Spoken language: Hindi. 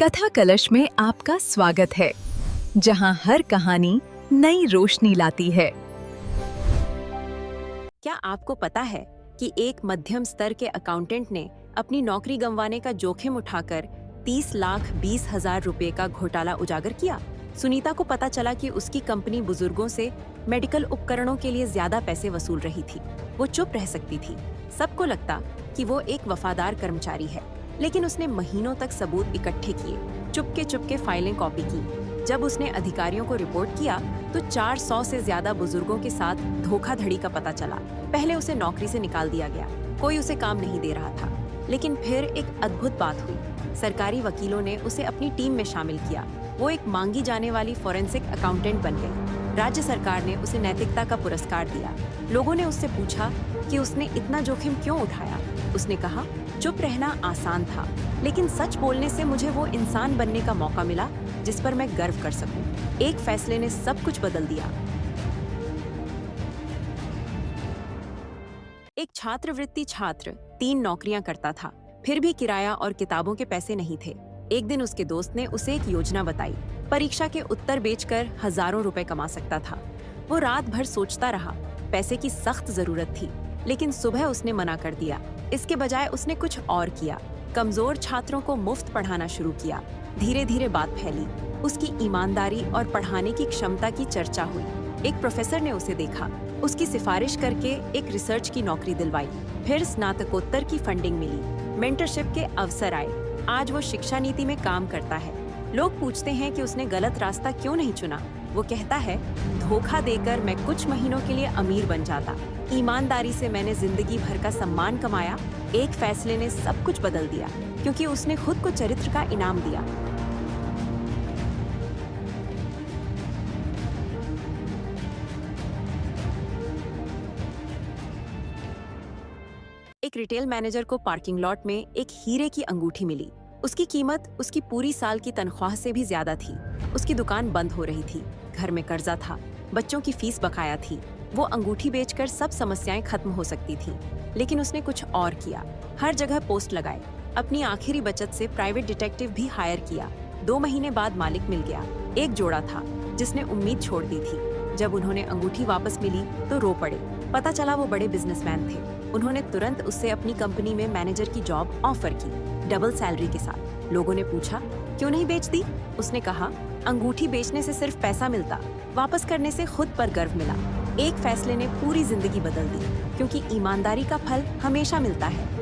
कथा कलश में आपका स्वागत है, जहां हर कहानी नई रोशनी लाती है। क्या आपको पता है कि एक मध्यम स्तर के अकाउंटेंट ने अपनी नौकरी गंवाने का जोखिम उठाकर 30,20,000 रुपए का घोटाला उजागर किया? सुनीता को पता चला कि उसकी कंपनी बुजुर्गों से मेडिकल उपकरणों के लिए ज्यादा पैसे वसूल रही थी। वो चुप रह सकती थी, सबको लगता कि वो एक वफादार कर्मचारी है, लेकिन उसने महीनों तक सबूत इकट्ठे किए, चुपके फाइलें कॉपी की। जब उसने अधिकारियों को रिपोर्ट किया तो 400 से ज्यादा बुजुर्गों के साथ धोखाधड़ी का पता चला। पहले उसे नौकरी से निकाल दिया गया, कोई उसे काम नहीं दे रहा था। लेकिन फिर एक अद्भुत बात हुई, सरकारी वकीलों ने उसे अपनी टीम में शामिल किया। वो एक मांगी जाने वाली फॉरेंसिक अकाउंटेंट बन गई। राज्य सरकार ने उसे नैतिकता का पुरस्कार दिया। लोगों ने उससे पूछा कि उसने इतना जोखिम क्यों उठाया। उसने कहा, चुप रहना आसान था, लेकिन सच बोलने से मुझे वो इंसान बनने का मौका मिला जिस पर मैं गर्व कर सकूं। एक फैसले ने सब कुछ बदल दिया। एक छात्रवृत्ति छात्र 3 नौकरियां करता था, फिर भी किराया और किताबों के पैसे नहीं थे। एक दिन उसके दोस्त ने उसे एक योजना बताई। परीक्षा के उत्तर बेचकर हजारों रुपए कमा सकता था। वो रात भर सोचता रहा, पैसे की सख्त जरूरत थी, लेकिन सुबह उसने मना कर दिया। इसके बजाय उसने कुछ और किया, कमजोर छात्रों को मुफ्त पढ़ाना शुरू किया। धीरे धीरे बात फैली, उसकी ईमानदारी और पढ़ाने की क्षमता की चर्चा हुई। एक प्रोफेसर ने उसे देखा, उसकी सिफारिश करके एक रिसर्च की नौकरी दिलवाई। फिर स्नातकोत्तर की फंडिंग मिली, मेंटरशिप के अवसर आए। आज वो शिक्षा नीति में काम करता है। लोग पूछते हैं कि उसने गलत रास्ता क्यों नहीं चुना। वो कहता है, धोखा देकर मैं कुछ महीनों के लिए अमीर बन जाता, ईमानदारी से मैंने जिंदगी भर का सम्मान कमाया। एक फैसले ने सब कुछ बदल दिया, क्योंकि उसने खुद को चरित्र का इनाम दिया। एक रिटेल मैनेजर को पार्किंग लॉट में एक हीरे की अंगूठी मिली। उसकी कीमत उसकी पूरी साल की तनख्वाह से भी ज्यादा थी। उसकी दुकान बंद हो रही थी, घर में कर्जा था, बच्चों की फीस बकाया थी। वो अंगूठी बेचकर सब समस्याएं खत्म हो सकती थी, लेकिन उसने कुछ और किया। हर जगह पोस्ट लगाए, अपनी आखिरी बचत से प्राइवेट डिटेक्टिव भी हायर किया। 2 महीने बाद मालिक मिल गया। एक जोड़ा था जिसने उम्मीद छोड़ दी थी। जब उन्होंने अंगूठी वापस मिली तो रो पड़े। पता चला वो बड़े बिजनेसमैन थे। उन्होंने तुरंत उससे अपनी कंपनी में मैनेजर की जॉब ऑफर की, डबल सैलरी के साथ। लोगों ने पूछा, क्यों नहीं बेच दी? उसने कहा, अंगूठी बेचने से सिर्फ पैसा मिलता, वापस करने से खुद पर गर्व मिला। एक फैसले ने पूरी जिंदगी बदल दी, क्योंकि ईमानदारी का फल हमेशा मिलता है।